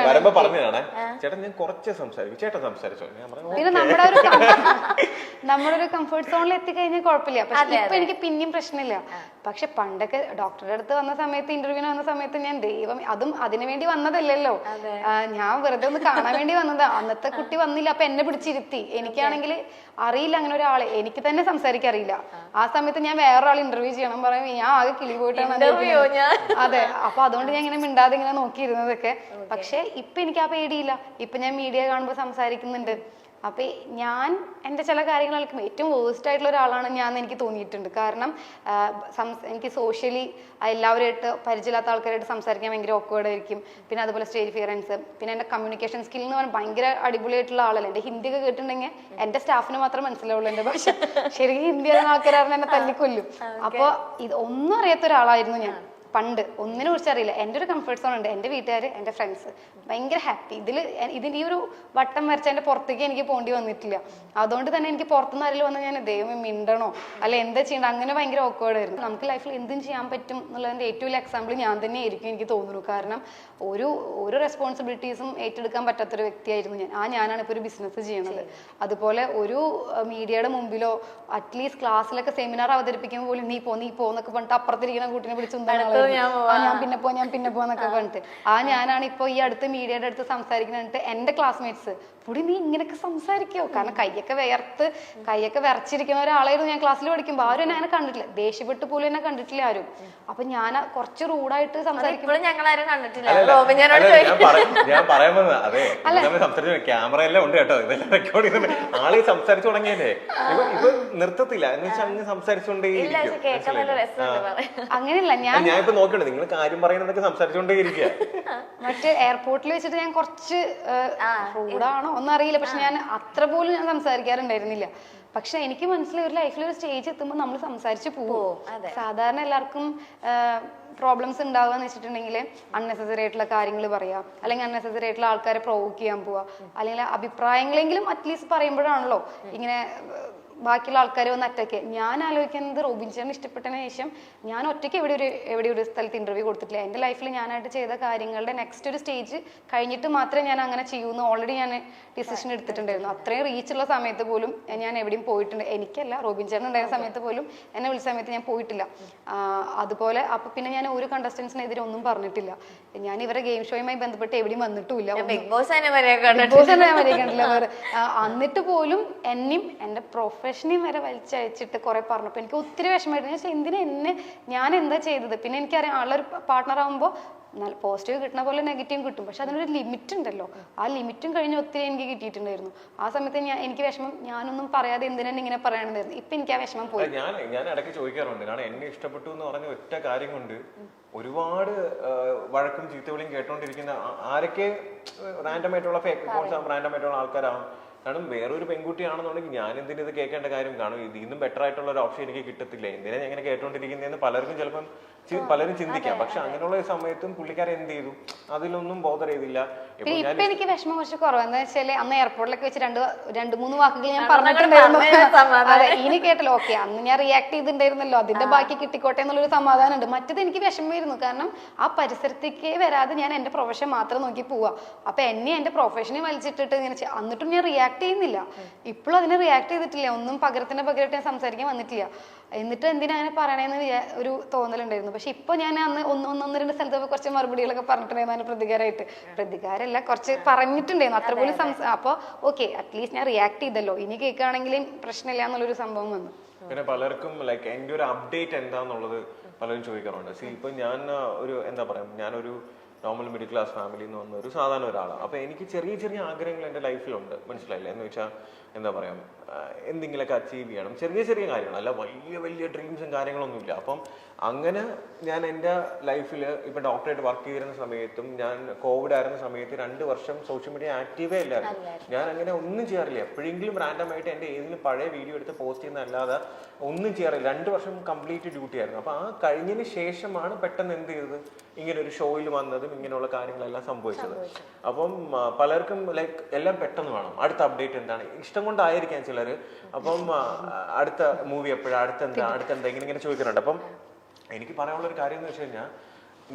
വരുമ്പോ പറഞ്ഞതാണ് ചേട്ടൻ ഞാൻ കുറച്ച് സംസാരിക്കും ചേട്ടൻ സംസാരിച്ചോ പിന്നെ നമ്മുടെ ഒരു കംഫർട്ട് സോണിൽ എത്തിക്കഴിഞ്ഞാൽ കുഴപ്പമില്ല. പക്ഷെ ഇപ്പൊ എനിക്ക് പിന്നെയും പ്രശ്നമില്ല. പക്ഷെ പണ്ടൊക്കെ ഡോക്ടറുടെ അടുത്ത് വന്ന സമയത്ത്, ഇന്റർവ്യൂവിന് വന്ന സമയത്ത് ഞാൻ ദൈവം അതും അതിനു വേണ്ടി വന്നതല്ലല്ലോ, ഞാൻ വെറുതെ ഒന്ന് കാണാൻ വേണ്ടി വന്നതാ. അന്നത്തെ കുട്ടി വന്നില്ല, അപ്പൊ എന്നെ പിടിച്ചിരുത്തി. എനിക്കാണെങ്കിൽ അറിയില്ല അങ്ങനെ ഒരാളെ, എനിക്ക് തന്നെ സംസാരിക്കാൻ അറിയില്ല. ആ സമയത്ത് ഞാൻ വേറൊരാൾ ഇന്റർവ്യൂ ചെയ്യണം പറയുമ്പോൾ ഞാൻ ആകെ കിളി പോയിട്ടാണ്. അതെ, അപ്പൊ അതുകൊണ്ട് ഞാൻ ഇങ്ങനെ മിണ്ടാതെ ഇങ്ങനെ നോക്കിയിരുന്നതൊക്കെ. പക്ഷെ ഇപ്പൊ എനിക്ക് ആ പേടിയില്ല. ഇപ്പൊ ഞാൻ മീഡിയ കാണുമ്പോൾ സംസാരിക്കുന്നുണ്ട്. അപ്പൊ ഞാൻ എൻ്റെ ചില കാര്യങ്ങളൊക്കെ ഏറ്റവും വേസ്റ്റ് ആയിട്ടുള്ള ഒരാളാണ് ഞാൻ എനിക്ക് തോന്നിയിട്ടുണ്ട്. കാരണം എനിക്ക് സോഷ്യലി എല്ലാവരുമായിട്ട് പരിചയമില്ലാത്ത ആൾക്കാരായിട്ട് സംസാരിക്കാൻ ഭയങ്കര ഓക്വേർഡ് ആയിരിക്കും. പിന്നെ അതുപോലെ സ്റ്റേജ് ഫിയറൻസ്, പിന്നെ എൻ്റെ കമ്മ്യൂണിക്കേഷൻ സ്കിൽ എന്ന് പറഞ്ഞാൽ ഭയങ്കര അടിപൊളിയായിട്ടുള്ള ആളല്ല. എൻ്റെ ഹിന്ദിയൊക്കെ കേട്ടിട്ടുണ്ടെങ്കിൽ എൻ്റെ സ്റ്റാഫിന് മാത്രം മനസ്സിലാവുള്ളൂ എൻ്റെ ഭാഷ. ശരിക്കും ഹിന്ദി അറിയുന്ന ആൾക്കാരാണ് എന്നെ തല്ലിക്കൊല്ലും. അപ്പോൾ ഇത് ഒന്നും അറിയാത്ത ഒരാളായിരുന്നു ഞാൻ പണ്ട്. ഒന്നിനെ കുറിച്ച് അറിയില്ല. എൻ്റെ ഒരു കംഫർട്ട് സോൺ ഉണ്ട്. എൻ്റെ വീട്ടുകാർ, എൻ്റെ ഫ്രണ്ട്സ് ഭയങ്കര ഹാപ്പി. ഇതിൻ്റെ ഈ ഒരു വട്ടം വരച്ച എൻ്റെ പുറത്തേക്ക് എനിക്ക് പോകേണ്ടി വന്നിട്ടില്ല. അതുകൊണ്ട് തന്നെ എനിക്ക് പുറത്തുനിന്ന് ആരെങ്കിലും വന്നാൽ ഞാൻ ദൈവം മിണ്ടണോ അല്ല എന്താ ചെയ്യണ്ട അങ്ങനെ ഭയങ്കര ഓക്വേർഡ് ആയിരുന്നു. നമുക്ക് ലൈഫിൽ എന്തും ചെയ്യാൻ പറ്റും എന്നുള്ളതിൻ്റെ ഏറ്റവും വലിയ എക്സാമ്പിൾ ഞാൻ തന്നെ ആയിരിക്കും എനിക്ക് തോന്നുന്നു. കാരണം ഒരു റെസ്പോൺസിബിലിറ്റീസും ഏറ്റെടുക്കാൻ പറ്റാത്തൊരു വ്യക്തിയായിരുന്നു ഞാൻ. ഞാനാണ് ഇപ്പോൾ ഒരു ബിസിനസ് ചെയ്യണത്. അതുപോലെ ഒരു മീഡിയയുടെ മുമ്പിലോ അറ്റ്ലീസ്റ്റ് ക്ലാസ്സിലൊക്കെ സെമിനാർ അവതരിപ്പിക്കുമ്പോൾ പോലും നീ പോ എന്നൊക്കെ പറഞ്ഞിട്ട് അപ്പുറത്തിരിക്കുന്ന കൂട്ടിനെ വിളിച്ച് ഞാൻ പിന്നെ പോന്നൊക്കെ പറഞ്ഞിട്ട് ഞാനാണ് ഇപ്പൊ ഈ അടുത്ത മീഡിയയുടെ അടുത്ത് സംസാരിക്കുന്നിട്ട് എന്റെ ക്ലാസ്മേറ്റ്സ് പുടി നീ ഇങ്ങനെയൊക്കെ സംസാരിക്കോ. കാരണം കൈയൊക്കെ വിറച്ചിരിക്കുന്ന ഒരാളായിരുന്നു ഞാൻ ക്ലാസ്സിൽ പഠിക്കുമ്പോൾ. ആരും എന്നെ അങ്ങനെ കണ്ടിട്ടില്ല, ദേഷ്യപ്പെട്ട് പോലും എന്നെ കണ്ടിട്ടില്ല ആരും. അപ്പൊ ഞാൻ കുറച്ച് റൂഡായിട്ട് സംസാരിക്കുമ്പോൾ ക്യാമറ എല്ലാം ഉണ്ട് കേട്ടോ, ഇതെല്ലാം റെക്കോർഡ് ചെയ്യുന്നുണ്ട്. ആള് സംസാരിച്ചു തുടങ്ങിയല്ലേ ഇപ്പൊ നിർത്തത്തില്ല എന്ന് വെച്ചാൽ അങ്ങ് സംസാരിച്ചോണ്ടേ. അങ്ങനെയല്ല, ഞാൻ ഇപ്പൊ നോക്കണ്ടേ നിങ്ങൾ കാര്യം പറയുന്നതൊക്കെ സംസാരിച്ചോണ്ടേ ഇരിക്കുക. മറ്റേ എയർപോർട്ടിൽ വെച്ചിട്ട് ഞാൻ കുറച്ച് റൂഡാണോ ഒന്നും അറിയില്ല, പക്ഷെ ഞാൻ അത്ര പോലും ഞാൻ സംസാരിക്കാറുണ്ടായിരുന്നില്ല. പക്ഷെ എനിക്ക് മനസ്സിലായി ഒരു ലൈഫിൽ ഒരു സ്റ്റേജ് എത്തുമ്പോൾ നമ്മൾ സംസാരിച്ച് പോവും. സാധാരണ എല്ലാവർക്കും പ്രോബ്ലംസ് ഉണ്ടാവുക എന്ന് വെച്ചിട്ടുണ്ടെങ്കിൽ അൺനെസസറി ആയിട്ടുള്ള കാര്യങ്ങൾ പറയാം, അല്ലെങ്കിൽ അൺനെസസറി ആയിട്ടുള്ള ആൾക്കാരെ പ്രൊവോക്ക് ചെയ്യാൻ പോവുക, അല്ലെങ്കിൽ അഭിപ്രായങ്ങളെങ്കിലും അറ്റ്ലീസ്റ്റ് പറയുമ്പോഴാണല്ലോ ഇങ്ങനെ ബാക്കിയുള്ള ആൾക്കാർ വന്ന് അറ്റാക്ക്. ഞാൻ ആലോചിക്കുന്നത് റോബിൻ ചേട്ടന് ഇഷ്ടപ്പെട്ടതിന് ശേഷം ഞാൻ ഒറ്റയ്ക്ക് എവിടെ ഒരു സ്ഥലത്ത് ഇന്റർവ്യൂ കൊടുത്തിട്ടില്ല. എൻ്റെ ലൈഫിൽ ഞാനായിട്ട് ചെയ്ത കാര്യങ്ങളുടെ നെക്സ്റ്റ് ഒരു സ്റ്റേജ് കഴിഞ്ഞിട്ട് മാത്രമേ ഞാൻ അങ്ങനെ ചെയ്യൂന്ന് ഓൾറെഡി ഞാൻ ഡിസിഷൻ എടുത്തിട്ടുണ്ടായിരുന്നു. അത്രയും റീച്ചുള്ള സമയത്ത് പോലും ഞാൻ എവിടെയും പോയിട്ടുണ്ട്. എനിക്കല്ല, റോബിൻ ചേട്ടൻ ഉണ്ടായിരുന്ന സമയത്ത് പോലും എന്നെ വിളിച്ച സമയത്ത് ഞാൻ പോയിട്ടില്ല. അതുപോലെ അപ്പൊ പിന്നെ ഞാൻ ഒരു കണ്ടസ്റ്റൻസിനെതിരെ ഒന്നും പറഞ്ഞിട്ടില്ല. ഞാൻ ഇവരെ ഗെയിം ഷോയുമായി ബന്ധപ്പെട്ട് എവിടെയും വന്നിട്ടുമില്ല. ബിഗ് ബോസ് കണ്ടിട്ടില്ല. എന്നിട്ട് പോലും എന്നെയും എൻ്റെ പ്രൊഫഷനെയും വരെ വലിച്ചയച്ചിട്ട് കുറെ പറഞ്ഞപ്പോൾ എനിക്ക് ഒത്തിരി വിഷമമായിരുന്നു. ഞാൻ എന്തിനാ ഞാൻ എന്താ ചെയ്തത്? പിന്നെ എനിക്കറിയാം ആളൊരു പാർട്ട്ണർ ആകുമ്പോൾ നല്ല പോസിറ്റീവ് കിട്ടുന്ന പോലെ നെഗറ്റീവ് കിട്ടും. പക്ഷെ അതിനൊരു ലിമിറ്റ് ഉണ്ടല്ലോ. ആ ലിമിറ്റും കഴിഞ്ഞ് ഒത്തിരി എനിക്ക് കിട്ടിയിട്ടുണ്ടായിരുന്നു. ആ സമയത്ത് എനിക്ക് വിഷമം, ഞാനൊന്നും പറയാതെ എന്തിനാ ഇങ്ങനെ പറയണതായിരുന്നു. ഇപ്പൊ എനിക്ക് ആ വിഷമം പോയി. ഞാൻ ഇടയ്ക്ക് ചോദിക്കാറുണ്ട്, കാരണം എന്നെ ഇഷ്ടപ്പെട്ടു എന്ന് പറഞ്ഞ ഒറ്റ കാര്യം കൊണ്ട് ഒരുപാട് വഴക്കും ചീത്തവിളിയും കേട്ടോണ്ടിരിക്കുന്ന ആരൊക്കെ റാൻഡം ആയിട്ടുള്ള റാൻഡം ആയിട്ടുള്ള ആൾക്കാരാണ്. കാരണം വേറൊരു പെൺകുട്ടിയാണെന്നുണ്ടെങ്കിൽ ഞാൻ എന്തിനും ഇത് കേൾക്കേണ്ട കാര്യം കാണും. ഇതിന്നും ബെറ്റർ ആയിട്ടുള്ള ഒരു ഓപ്ഷൻ എനിക്ക് കിട്ടത്തില്ല, എന്തിനാ ഞാൻ ഇങ്ങനെ കേട്ടോണ്ടിരിക്കുന്നതെന്ന് പലർക്കും ചിലപ്പം പലരും ചിന്തിക്കാം. പക്ഷെ അങ്ങനെയുള്ള സമയത്തും പുള്ളിക്കാരൻ എന്ത് ചെയ്തു, അതിലൊന്നും ബോധർ ചെയ്തില്ല. ഇപ്പൊ എനിക്ക് വിഷമം കുറച്ച് കുറവ്. എന്താ വെച്ചാല് അന്ന് എയർപോർട്ടിലൊക്കെ വെച്ച് രണ്ട് മൂന്ന് വാക്കുകൾ ഞാൻ പറഞ്ഞിട്ടുണ്ടായിരുന്നു. അതെ, ഇനി കേട്ടല്ലോ, ഓക്കെ അന്ന് ഞാൻ റിയാക്ട് ചെയ്തിട്ടുണ്ടായിരുന്നല്ലോ, അതിന്റെ ബാക്കി കിട്ടിക്കോട്ടെ എന്നുള്ളൊരു സമാധാനം ഉണ്ട്. മറ്റത് എനിക്ക് വിഷമമായിരുന്നു. കാരണം ആ പരിസരത്തേക്കേ വരാതെ ഞാൻ എന്റെ പ്രൊഫഷൻ മാത്രം നോക്കി പോവാ. അപ്പൊ എന്റെ പ്രൊഫഷനെ വലിച്ചിട്ടിട്ട് ഇങ്ങനെ എന്നിട്ടും ഞാൻ റിയാക്ട് ചെയ്യുന്നില്ല. ഇപ്പോഴും അതിനെ റിയാക്ട് ചെയ്തിട്ടില്ല. ഒന്നും പകരമായിട്ട് ഞാൻ സംസാരിക്കാൻ വന്നിട്ടില്ല. എന്നിട്ട് എന്തിനാ അങ്ങനെ പറയണേന്ന് ഒരു തോന്നലുണ്ടായിരുന്നു. പക്ഷെ ഇപ്പൊ ഞാൻ അന്ന് ഒന്ന് രണ്ട് സ്ഥലത്ത് കുറച്ച് മറുപടികളൊക്കെ പറഞ്ഞിട്ടുണ്ടായിരുന്നു പ്രതികാരമായിട്ട്. പ്രതികാരമല്ല, കുറച്ച് പറഞ്ഞിട്ടുണ്ടായിരുന്നു. അത്ര പോലും അപ്പൊ ഓക്കെ അറ്റ്ലീസ്റ്റ് ഞാൻ റിയാക്ട് ചെയ്തല്ലോ, ഇനി കേൾക്കുകയാണെങ്കിലും പ്രശ്നമില്ല എന്നുള്ളൊരു സംഭവം വന്നു. പിന്നെ പലർക്കും ലൈക്ക് എൻ്റെ ഒരു അപ്ഡേറ്റ് എന്താന്നുള്ളത് പലരും ചോദിക്കാറുണ്ട്. ഇപ്പൊ ഞാൻ എന്താ പറയാ, ഞാനൊരു നോർമൽ മിഡിൽ ക്ലാസ് ഫാമിലിയിൽ നിന്ന് വന്ന ഒരു സാധാരണ ഒരാളാണ്. അപ്പോൾ എനിക്ക് ചെറിയ ചെറിയ ആഗ്രഹങ്ങൾ എൻ്റെ ലൈഫിലുണ്ട്, മനസ്സിലായില്ലേ? എന്ന് വെച്ചാൽ എന്താ പറയാ, എന്തെങ്കിലുമൊക്കെ അച്ചീവ് ചെയ്യണം, ചെറിയ ചെറിയ കാര്യങ്ങൾ, അല്ല വലിയ ഡ്രീംസും കാര്യങ്ങളൊന്നുമില്ല. അപ്പം അങ്ങനെ ഞാൻ എൻ്റെ ലൈഫിൽ ഇപ്പം ഡോക്ടറായിട്ട് വർക്ക് ചെയ്തിരുന്ന സമയത്തും ഞാൻ കോവിഡ് ആയിരുന്ന സമയത്ത് 2 വർഷം സോഷ്യൽ മീഡിയ ആക്റ്റീവേ ഇല്ലായിരുന്നു. ഞാൻ അങ്ങനെ ഒന്നും ചെയ്യാറില്ല. എപ്പോഴെങ്കിലും റാൻഡമായിട്ട് എൻ്റെ ഏതെങ്കിലും പഴയ വീഡിയോ എടുത്ത് പോസ്റ്റ് ചെയ്യുന്നതല്ലാതെ ഒന്നും ചെയ്യാറില്ല. 2 വർഷം കംപ്ലീറ്റ് ഡ്യൂട്ടി ആയിരുന്നു. അപ്പോൾ ആ കഴിഞ്ഞതിന് ശേഷമാണ് പെട്ടെന്ന് എന്ത് ചെയ്തത്, ഇങ്ങനെ ഒരു ഷോയിൽ വന്നതും ഇങ്ങനെയുള്ള കാര്യങ്ങളെല്ലാം സംഭവിച്ചത്. അപ്പം പലർക്കും ലൈക്ക് എല്ലാം പെട്ടെന്ന് വേണം. അടുത്ത അപ്ഡേറ്റ് എന്താണ്, ഇഷ്ടം കൊണ്ടായിരിക്കാം ചിലർ. അപ്പം അടുത്ത മൂവി എപ്പോഴാണ്, അടുത്തെന്താ ഇങ്ങനെ ചോദിക്കുന്നുണ്ട്. അപ്പം എനിക്ക് പറയാനുള്ളൊരു കാര്യം എന്ന് വെച്ച് കഴിഞ്ഞാൽ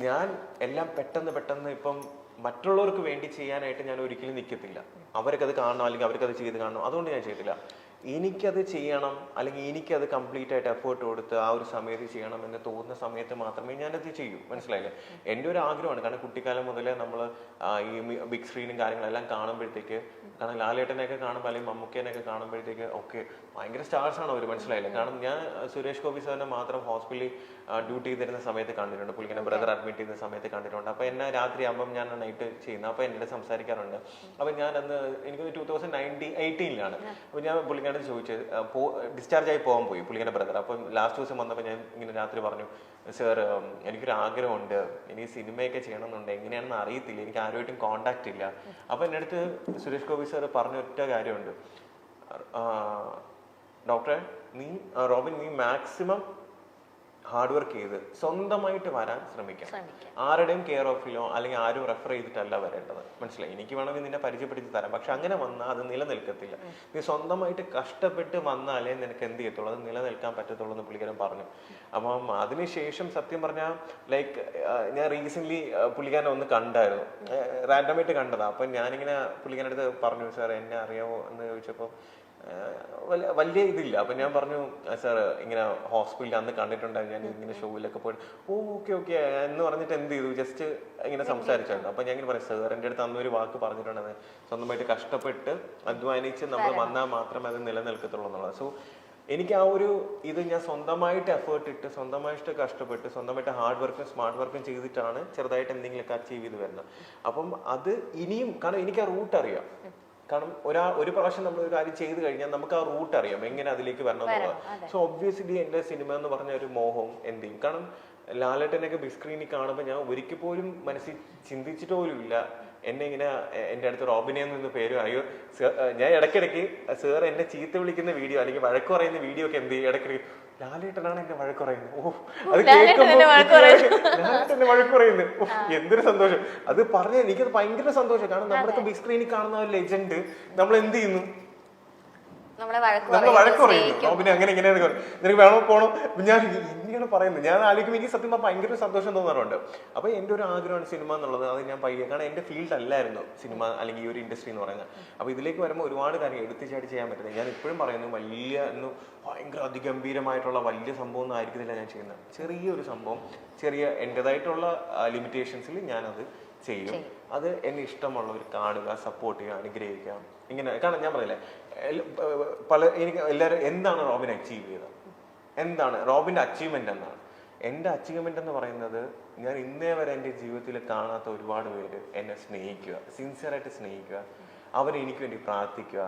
ഞാൻ എല്ലാം പെട്ടെന്ന് ഇപ്പം മറ്റുള്ളവർക്ക് വേണ്ടി ചെയ്യാനായിട്ട് ഞാൻ ഒരിക്കലും നിൽക്കത്തില്ല. അവർക്കത് കാണണം അല്ലെങ്കിൽ അവർക്കത് ചെയ്ത് കാണണം, അതുകൊണ്ട് ഞാൻ ചെയ്തില്ല. എനിക്കത് ചെയ്യണം അല്ലെങ്കിൽ എനിക്കത് കംപ്ലീറ്റ് ആയിട്ട് എഫേർട്ട് കൊടുത്ത് ആ ഒരു സമയത്ത് ചെയ്യണം എന്ന് തോന്നുന്ന സമയത്ത് മാത്രമേ ഞാനത് ചെയ്യൂ. മനസ്സിലായില്ലേ? എൻ്റെ ഒരു ആഗ്രഹമാണ്. കാരണം കുട്ടിക്കാലം മുതലേ നമ്മൾ ഈ ബിഗ് സ്ക്രീനും കാര്യങ്ങളെല്ലാം കാണുമ്പോഴത്തേക്ക്, കാരണം ലാലേട്ടനെയൊക്കെ കാണുമ്പോൾ അല്ലെങ്കിൽ മമ്മൂക്കേനെയൊക്കെ കാണുമ്പോഴത്തേക്ക് ഒക്കെ ഭയങ്കര സ്റ്റാർസാണ് അവർ. മനസ്സിലായില്ലേ? കാരണം ഞാൻ സുരേഷ് ഗോപി സാറിനെ മാത്രം ഹോസ്പിറ്റലിൽ ഡ്യൂട്ടി ചെയ്തിരുന്ന സമയത്ത് കണ്ടിട്ടുണ്ട്. പുള്ളിക്കാരെ ബ്രദർ അഡ്മിറ്റ് ചെയ്യുന്ന സമയത്ത് കണ്ടിട്ടുണ്ട്. അപ്പോൾ എന്നെ രാത്രി ആകുമ്പം ഞാൻ നൈറ്റ് ചെയ്യുന്നത്. അപ്പോൾ എന്നോട് സംസാരിക്കാറുണ്ട്. അപ്പം ഞാൻ അന്ന് എനിക്ക് 2018 അപ്പോൾ ഞാൻ പുള്ളിക്കാരോട് ചോദിച്ചത്, ഡിസ്ചാർജ് ആയി പോകാൻ പോയി പുള്ളിക്കാരുടെ ബ്രദർ. അപ്പം ലാസ്റ്റ് ദിവസം വന്നപ്പോൾ ഞാൻ ഇങ്ങനെ രാത്രി പറഞ്ഞു, സാർ എനിക്കൊരു ആഗ്രഹമുണ്ട്, എനിക്ക് സിനിമയൊക്കെ ചെയ്യണമെന്നുണ്ട്, എങ്ങനെയാണെന്ന് അറിയത്തില്ല, എനിക്ക് ആരുമായിട്ടും കോണ്ടാക്ട് ഇല്ല. അപ്പം എൻ്റെ അടുത്ത് സുരേഷ് ഗോപി സാർ പറഞ്ഞ ഒറ്റ കാര്യമുണ്ട്, ഡോക്ടറെ റോബിൻ നീ മാക്സിമം ഹാർഡ് വർക്ക് ചെയ്ത് സ്വന്തമായിട്ട് വരാൻ ശ്രമിക്കാം. ആരുടെയും കെയർ ഓഫിലോ അല്ലെങ്കിൽ ആരും റെഫർ ചെയ്തിട്ടല്ല വരേണ്ടത്. മനസ്സിലായി? എനിക്ക് വേണമെങ്കിൽ നിന്നെ പരിചയപ്പെടുത്തി തരാം, പക്ഷെ അങ്ങനെ വന്നാൽ അത് നിലനിൽക്കത്തില്ല. നീ സ്വന്തമായിട്ട് കഷ്ടപ്പെട്ട് വന്നാലേ നിനക്ക് എന്ത് ചെയ്യത്തുള്ളൂ, അത് നിലനിൽക്കാൻ പറ്റത്തുള്ളൂ എന്ന് പുള്ളിക്കാരൻ പറഞ്ഞു. അപ്പം അതിനുശേഷം സത്യം പറഞ്ഞാൽ ലൈക്ക് ഞാൻ റീസെന്റ് പുള്ളിക്കാരനെ ഒന്ന് കണ്ടായിരുന്നു, റാൻഡമായിട്ട് കണ്ടതാ. അപ്പം ഞാനിങ്ങനെ പുള്ളിക്കാരൻ്റെ അടുത്ത് പറഞ്ഞു, സാർ എന്നെ അറിയാമോ എന്ന് ചോദിച്ചപ്പോൾ വലിയ ഇതില്ല. അപ്പം ഞാൻ പറഞ്ഞു, സാർ ഇങ്ങനെ ഹോസ്പിറ്റലിൽ അന്ന് കണ്ടിട്ടുണ്ടായിരുന്നു, ഞാൻ ഇങ്ങനെ ഷോയിലൊക്കെ പോയിട്ട് ഓക്കെ എന്ന് പറഞ്ഞിട്ട് എന്ത് ചെയ്തു, ജസ്റ്റ് ഇങ്ങനെ സംസാരിച്ചായിരുന്നു. അപ്പം ഞാൻ ഇങ്ങനെ പറയും, സാർ എൻ്റെ അടുത്ത് അന്നൊരു വാക്ക് പറഞ്ഞിട്ടുണ്ടെന്ന്, സ്വന്തമായിട്ട് കഷ്ടപ്പെട്ട് അധ്വാനിച്ച് നമ്മൾ വന്നാൽ മാത്രമേ അത് നിലനിൽക്കത്തുള്ളൂ എന്നുള്ളത്. സോ എനിക്ക് ആ ഒരു ഇത് ഞാൻ സ്വന്തമായിട്ട് എഫേർട്ട് ഇട്ട് സ്വന്തമായിട്ട് കഷ്ടപ്പെട്ട് സ്വന്തമായിട്ട് ഹാർഡ് വർക്കും സ്മാർട്ട് വർക്കും ചെയ്തിട്ടാണ് ചെറുതായിട്ട് എന്തെങ്കിലുമൊക്കെ അച്ചീവ് ചെയ്ത് വരുന്നത്. അപ്പം അത് ഇനിയും, കാരണം എനിക്ക് ആ റൂട്ട് അറിയാം. കാരണം ഒരു പ്രാവശ്യം നമ്മൾ ഒരു കാര്യം ചെയ്ത് കഴിഞ്ഞാൽ നമുക്ക് ആ റൂട്ട് അറിയാം എങ്ങനെ അതിലേക്ക് വരണം എന്നുള്ളത്. സോ ഒബ്വിയസ്ലി എൻ്റെ സിനിമ എന്ന് പറഞ്ഞ ഒരു മോഹവും എന്ത് ചെയ്യും. കാരണം ലാലേട്ടനൊക്കെ ബിഗ് സ്ക്രീനിൽ കാണുമ്പോൾ ഞാൻ ഒരിക്കൽ പോലും മനസ്സിൽ ചിന്തിച്ചിട്ട് പോലും ഇല്ല എന്നെ ഇങ്ങനെ എൻ്റെ അടുത്ത് റോബിനെന്ന് നിന്ന് പേര് അയ്യോ. ഞാൻ ഇടയ്ക്കിടയ്ക്ക് സാർ എന്നെ ചീത്ത വിളിക്കുന്ന വീഡിയോ അല്ലെങ്കിൽ വഴക്ക് പറയുന്ന വീഡിയോ ഒക്കെ എന്ത് ചെയ്യും, ഇടയ്ക്കിടയ്ക്ക് ലാലേട്ടനാണ് എന്നെ വഴക്ക് പറയുന്നത്. ഓ അത് കേൾക്കുമ്പോൾ ലാലേട്ടനെ വഴക്ക് പറയുന്നത്, എന്തൊരു സന്തോഷം. അത് പറഞ്ഞാൽ എനിക്കത് ഭയങ്കര സന്തോഷം. കാരണം നമ്മളൊക്കെ ബിഗ് സ്ക്രീനിൽ കാണുന്ന ഒരു ലെജൻഡ് നമ്മൾ എന്ത് ചെയ്യുന്നു, നമ്മൾ വഴക്ക് പറയുന്നു. റോബിനെ അങ്ങനെ ഇങ്ങനെ നിനക്ക് വേണോ പോണോ, ഞാൻ ഇങ്ങനെയാണ് പറയുന്നത്. ഞാൻ ആലോചിക്കുമ്പോൾ എനിക്ക് സത്യം ഭയങ്കര സന്തോഷം തോന്നാറുണ്ട്. അപ്പൊ എൻ്റെ ഒരു ആഗ്രഹമാണ് സിനിമ എന്നുള്ളത്. അത് ഞാൻ പയ്യെ, കാരണം എൻ്റെ ഫീൽഡ് അല്ലായിരുന്നു സിനിമ അല്ലെങ്കിൽ ഈ ഒരു ഇൻഡസ്ട്രി എന്ന് പറയുന്നത്. അപ്പൊ ഇതിലേക്ക് വരുമ്പോൾ ഒരുപാട് കാര്യങ്ങൾ എടുത്തുചാടി ചെയ്യാൻ പറ്റുന്നത്. ഞാൻ ഇപ്പോഴും പറയുന്നു, ഭയങ്കര അതിഗംഭീരമായിട്ടുള്ള വലിയ സംഭവം ഒന്നും ആയിരിക്കത്തില്ല ഞാൻ ചെയ്യുന്നത്. ചെറിയൊരു സംഭവം, ചെറിയ എൻ്റെതായിട്ടുള്ള ലിമിറ്റേഷൻസിൽ ഞാനത് ചെയ്യും. അത് എന്നെ ഇഷ്ടമുള്ളവർ കാണുക, സപ്പോർട്ട് ചെയ്യുക, അനുഗ്രഹിക്കുക. ഇങ്ങനെ കാരണം ഞാൻ പറയില്ലേ, എനിക്ക് എല്ലാവരും എന്താണ് റോബിൻ അച്ചീവ് ചെയ്തത്, എന്താണ് റോബിൻ്റെ അച്ചീവ്മെന്റ് എന്നാണ്. എൻ്റെ അച്ചീവ്മെന്റ് എന്ന് പറയുന്നത്, ഞാൻ ഇന്നേ വരെ എൻ്റെ ജീവിതത്തിൽ കാണാത്ത ഒരുപാട് പേര് എന്നെ സ്നേഹിക്കുക, സിൻസിയറായിട്ട് സ്നേഹിക്കുക, അവരെനിക്ക് വേണ്ടി പ്രാർത്ഥിക്കുക.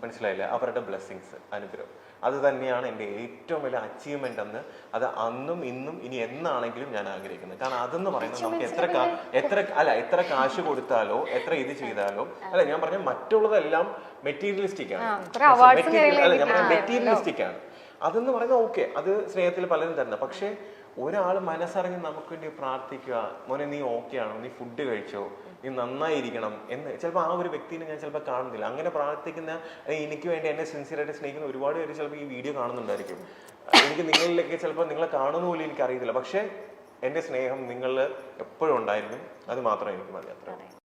മനസ്സിലായില്ലേ? അവരുടെ ബ്ലെസ്സിങ്സ്, അനുഗ്രഹം, അത് തന്നെയാണ് എൻ്റെ ഏറ്റവും വലിയ അച്ചീവ്മെന്റ് എന്ന്. അത് അന്നും ഇന്നും ഇനി എന്നാണെങ്കിലും ഞാൻ ആഗ്രഹിക്കുന്നത്. കാരണം അതെന്ന് പറയുന്നത് നമുക്ക് എത്ര കാശ് കൊടുത്താലോ എത്ര ഇത് ചെയ്താലോ, അല്ല ഞാൻ പറഞ്ഞ മറ്റുള്ളതെല്ലാം മെറ്റീരിയലിസ്റ്റിക് ആണ്. മെറ്റീരിയലിസ്റ്റിക് ആണ് അതെന്ന് പറയുന്നത്. ഓക്കെ, അത് സ്നേഹത്തിൽ പലരും തരുന്ന. പക്ഷെ ഒരാൾ മനസ്സറിഞ്ഞ് നമുക്ക് വേണ്ടി പ്രാർത്ഥിക്കുക, മോനെ നീ ഓക്കെ ആണോ, നീ ഫുഡ് കഴിച്ചോ, നീ നന്നായിരിക്കണം എന്ന് ചിലപ്പോൾ ആ ഒരു വ്യക്തിനെ ഞാൻ ചിലപ്പോൾ കാണുന്നില്ല. അങ്ങനെ പ്രാർത്ഥിക്കുന്ന, എനിക്ക് വേണ്ടി എന്നെ സിൻസിയറായിട്ട് സ്നേഹിക്കുന്ന ഒരുപാട് പേര് ചിലപ്പോൾ ഈ വീഡിയോ കാണുന്നുണ്ടായിരിക്കും. എനിക്ക് നിങ്ങളിലേക്ക് ചിലപ്പോൾ നിങ്ങളെ കാണുന്ന പോലും എനിക്ക് അറിയത്തില്ല. പക്ഷെ എൻ്റെ സ്നേഹം നിങ്ങളിൽ എപ്പോഴും ഉണ്ടായിരിക്കും. അത് മാത്രമേ എനിക്ക് മതി. അത്ര